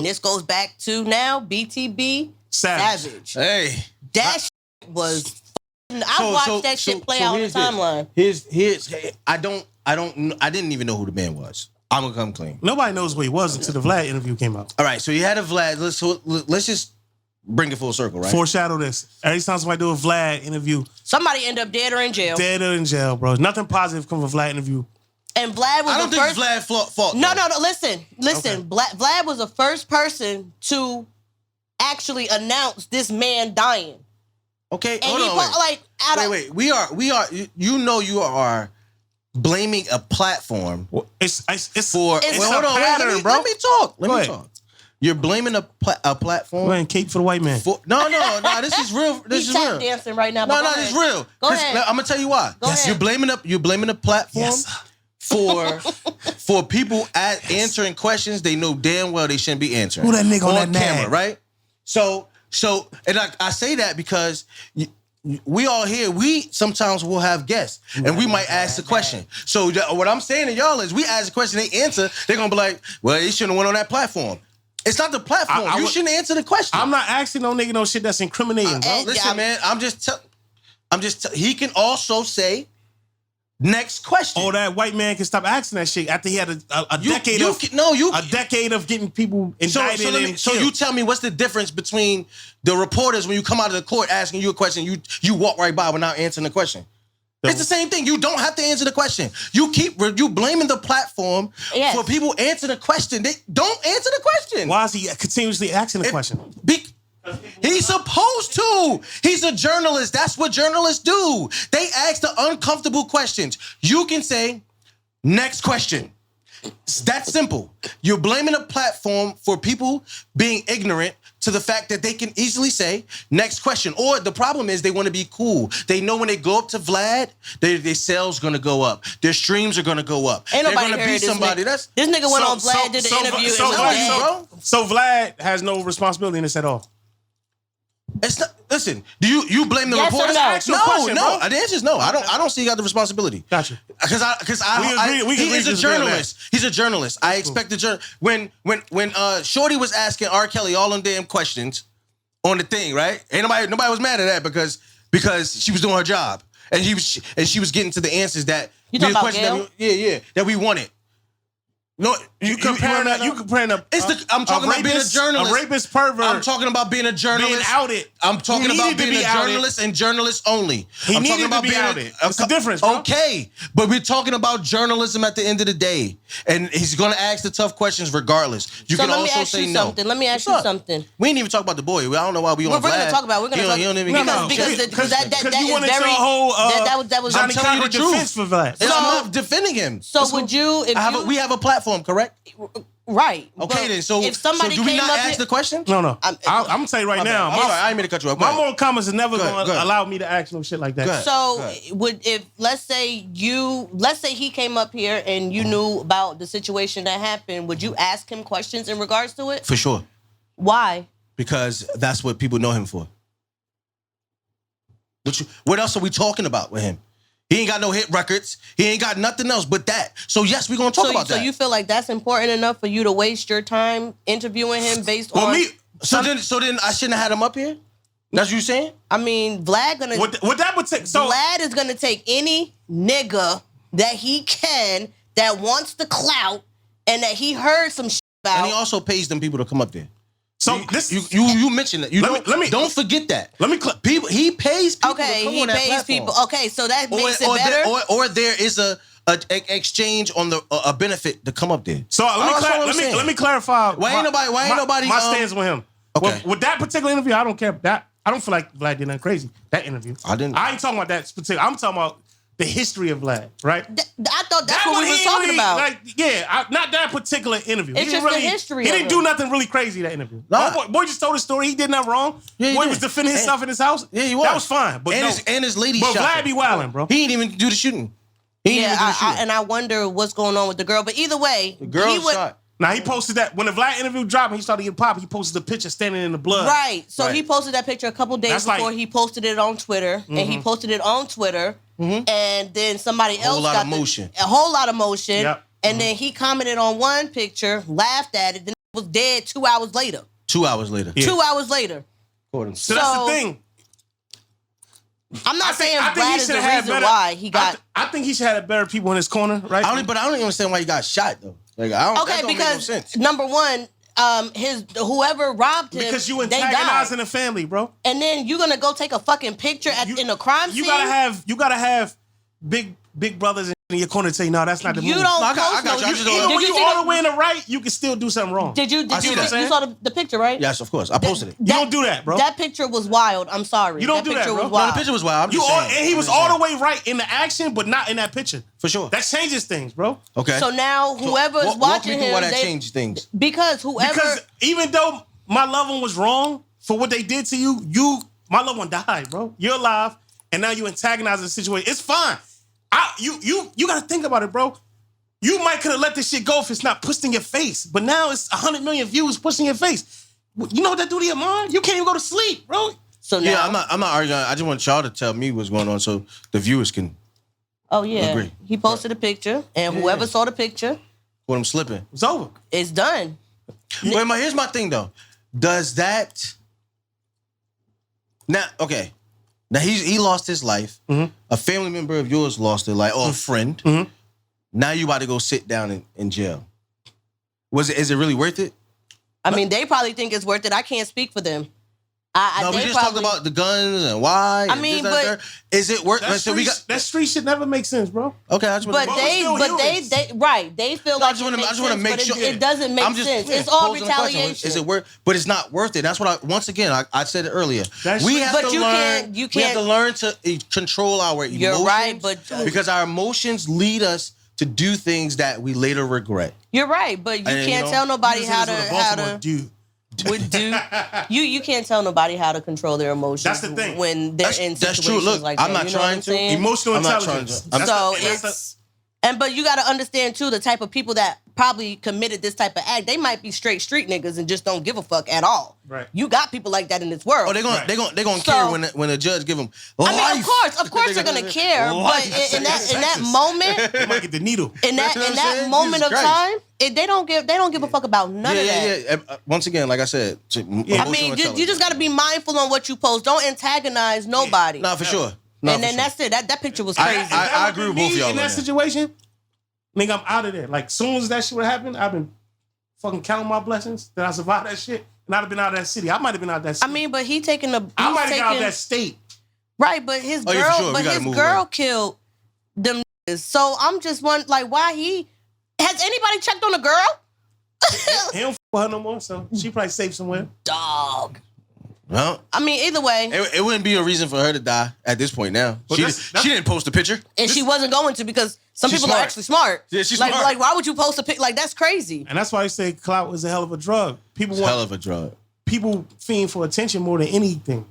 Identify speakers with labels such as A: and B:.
A: this goes back to now BTB Savage.
B: Hey.
A: That shit was... I watched that shit play out on the timeline.
B: I didn't even know who the man was. I'm gonna come clean.
C: Nobody knows who he was until the Vlad interview came out.
B: All right, so you had a Vlad. Let's just bring it full circle, right?
C: Foreshadow this. Every time somebody do a Vlad interview,
A: somebody end up dead or in jail.
C: Dead or in jail, bro. Nothing positive come from a Vlad interview.
A: And Vlad was
B: I don't think it's Vlad's fault.
A: No. Listen. Okay. Vlad was the first person to actually announce this man dying.
B: Okay,
A: and hold on.
B: Wait. We are. You are blaming a platform.
C: It's
B: for.
C: It's hold on, pattern, bro.
B: Let me talk. Let me talk. You're blaming a platform.
C: Go ahead and cape for the white man.
B: No. This is real. This is real.
A: He's dancing right now.
B: No, this is real.
A: Go ahead.
B: I'm gonna tell you why. You're blaming a platform for people answering questions they know damn well they shouldn't be answering.
C: Who that nigga on that
B: camera, right? So, and I say that because we all here, we sometimes will have guests, and we might ask the question. So what I'm saying to y'all is we ask the question, they answer, they're going to be like, well, they shouldn't have went on that platform. It's not the platform. You shouldn't answer the question.
C: I'm not asking no nigga no shit that's incriminating, bro.
B: Listen, man, he can also say, next question.
C: Oh, that white man can stop asking that shit after he had a decade of getting people indicted.
B: So you tell me what's the difference between the reporters when you come out of the court asking you a question, you walk right by without answering the question. It's the same thing. You don't have to answer the question. You blaming the platform for people answer the question. They don't answer the question.
C: Why is he continuously asking the question?
B: He's supposed to. He's a journalist. That's what journalists do. They ask the uncomfortable questions. You can say, next question. It's that simple. You're blaming a platform for people being ignorant to the fact that they can easily say, next question. Or the problem is they want to be cool. They know when they go up to Vlad, their sales going to go up. Their streams are going to go up.
A: Ain't nobody heard this somebody. This nigga went on Vlad, did the interview.
C: So Vlad has no responsibility in this at all.
B: It's not. Listen, do you blame the reporters? No. The answer is no. I don't see he got the responsibility.
C: Gotcha.
B: Because he is a journalist. He's a journalist. I expect the journalist. When Shorty was asking R. Kelly all them damn questions on the thing, right? Ain't nobody was mad at that because she was doing her job and she was getting to the answers that
A: you talking about Gail?
B: that we wanted. No, you comparing I'm talking about being a journalist.
C: A rapist pervert.
B: I'm talking about being a journalist.
C: Being outed.
B: I'm talking about being a journalist and journalists only.
C: He needed to be outed. It's the difference, bro.
B: Okay, but we're talking about journalism at the end of the day. And he's going to ask the tough questions regardless. You can also say no.
A: Let me ask you something.
B: We didn't even talk about the boy. I don't know why we on Vlad.
A: We're going to talk about it. Because
C: that was
B: I'm telling you the truth.
C: For Vlad.
B: I'm not defending him.
A: So would you...
B: We have a platform, correct?
A: Right.
B: Okay, then. So,
A: if somebody
B: do we not ask the question?
C: No. I'm going to tell you right now.
B: I'm sorry. I didn't mean to cut you off.
C: My moral comments are never going to allow me to ask no shit like that.
A: So, let's say he came up here and you knew about the situation that happened, would you ask him questions in regards to it?
B: For sure.
A: Why?
B: Because that's what people know him for. What else are we talking about with him? He ain't got no hit records. He ain't got nothing else but that. So yes, we're gonna talk about that.
A: So you feel like that's important enough for you to waste your time interviewing him based on
B: So then I shouldn't have had him up here? That's what you saying?
A: I mean, Vlad Vlad is gonna take any nigga that he can that wants the clout and that he heard some shit about.
B: And he also pays them people to come up there.
C: So
B: you mentioned that. Don't forget that. He pays people to come on that platform.
A: People. Okay, so that makes it better.
B: Or there is a exchange on a benefit to come up there.
C: So let me clarify.
B: Why ain't nobody?
C: My stance with him. Okay. With that particular interview, I don't care. I don't feel like Vlad did nothing crazy. That interview. I ain't talking about that particular. I'm talking about the history of Vlad, right?
A: I thought that's what we were talking about.
C: Not that particular interview.
A: It's just the history.
C: He didn't do nothing really crazy that interview. Boy just told his story. He did nothing wrong. Boy was defending himself in his house.
B: Yeah, he was.
C: That was fine. But
B: his lady
C: shot.
B: But
C: Vlad be wilding, bro.
B: He didn't even do the shooting.
A: And I wonder what's going on with the girl. But either way,
B: the girl shot.
C: Now, he posted that. When the Vlad interview dropped and he started getting popped, he posted the picture standing in the blood.
A: Right. So he posted that picture a couple days before he posted it on Twitter. Mm-hmm. And he posted it on Twitter. Mm-hmm. And then somebody else got a whole lot of motion. Yep. And then he commented on one picture, laughed at it. was dead 2 hours later.
B: 2 hours later.
A: Yeah. 2 hours later.
C: So that's the thing.
A: I'm not saying Vlad is the reason why he got.
C: I think he should have had better people in his corner, right?
B: But I don't even understand why he got shot though. Like I don't. Okay, because make no sense.
A: Number one, whoever robbed him,
C: because you antagonizing the family, bro.
A: And then you're gonna go take a fucking picture in a crime scene.
C: You gotta have big brothers in your corner to say, no, that's not the move.
A: You don't.
B: I got you.
C: Even when you all the way in the right, you can still do something wrong.
A: Did you saw the picture, right?
B: Yes, of course. I posted it.
C: You don't do that, bro.
A: That picture was wild. I'm sorry.
C: You don't do that, bro.
B: No, the picture was wild.
C: And he was all the way right in the action, but not in that picture.
B: For sure.
C: That changes things, bro.
B: Okay.
A: So now whoever is watching him,
B: why that changed things.
A: Because
C: even though my loved one was wrong for what they did to you, my loved one died, bro. You're alive, and now you antagonize the situation. It's fine. You gotta think about it, bro. You might could have let this shit go if it's not pushed in your face, but now it's 100 million views pushed in your face. You know what that do to your mind? You can't even go to sleep, bro.
A: So now,
B: I'm not arguing. I just want y'all to tell me what's going on so the viewers can.
A: Oh yeah, agree. He posted a picture, and whoever saw the picture,
B: when I'm slipping,
C: it's over.
A: It's done.
B: But here's my thing though. Does that now? Okay. Now he lost his life. Mm-hmm. A family member of yours lost their life, or a friend. Mm-hmm. Now you about to go sit down in jail. Is it really worth it?
A: I mean, they probably think it's worth it. I can't speak for them.
B: We just talked about the guns and why.
A: I mean, but
B: is it worth?
C: That street shit never makes sense, bro.
B: Okay, I just want
A: they feel like I just want to make sure it doesn't make sense. It's all retaliation.
B: Is it worth? But it's not worth it. That's what once again I said it earlier. We have to learn to control our emotions.
A: You're right, but
B: because our emotions lead us to do things that we later regret.
A: You're right, but you can't tell nobody how to do. You can't tell nobody how to control their emotions.
C: That's the thing.
A: When they're in situations like that.
B: I'm not trying to.
C: Emotional intelligence.
A: But you got to understand too the type of people that probably committed this type of act. They might be straight street niggas and just don't give a fuck at all.
C: Right.
A: You got people like that in this world.
B: Oh, they're gonna care when a judge give them life.
A: I mean, of course they're gonna care. But in that moment,
C: they might get the needle.
A: In that moment of time, they don't give a fuck about none of that.
B: Yeah. Once again, like I said,
A: I mean, you just got to be mindful on what you post. Don't antagonize nobody.
B: Nah, for sure.
A: And then that's it. That picture was crazy.
B: I agree with both of y'all
C: in that situation. Nigga, I'm out of there. Like, soon as that shit would happen, I've been fucking counting my blessings that I survived that shit, and I'd have been out of that city. I might have been out of that city.
A: I mean, but he taking the.
C: I might have got out of that state.
A: Right, but his girl killed them niggas. So I'm just wondering, like, why has anybody checked on the girl?
C: He don't f with her no more, so she probably safe somewhere.
A: Dog.
B: Well,
A: I mean, either way,
B: it wouldn't be a reason for her to die at this point now. She didn't post a picture,
A: and she wasn't going to because some people are actually smart.
B: Yeah, she's smart.
A: Like, why would you post a pic? Like, that's crazy.
C: And that's why I say clout is a hell of a drug.
B: Hell of a drug.
C: People fiend for attention more than anything.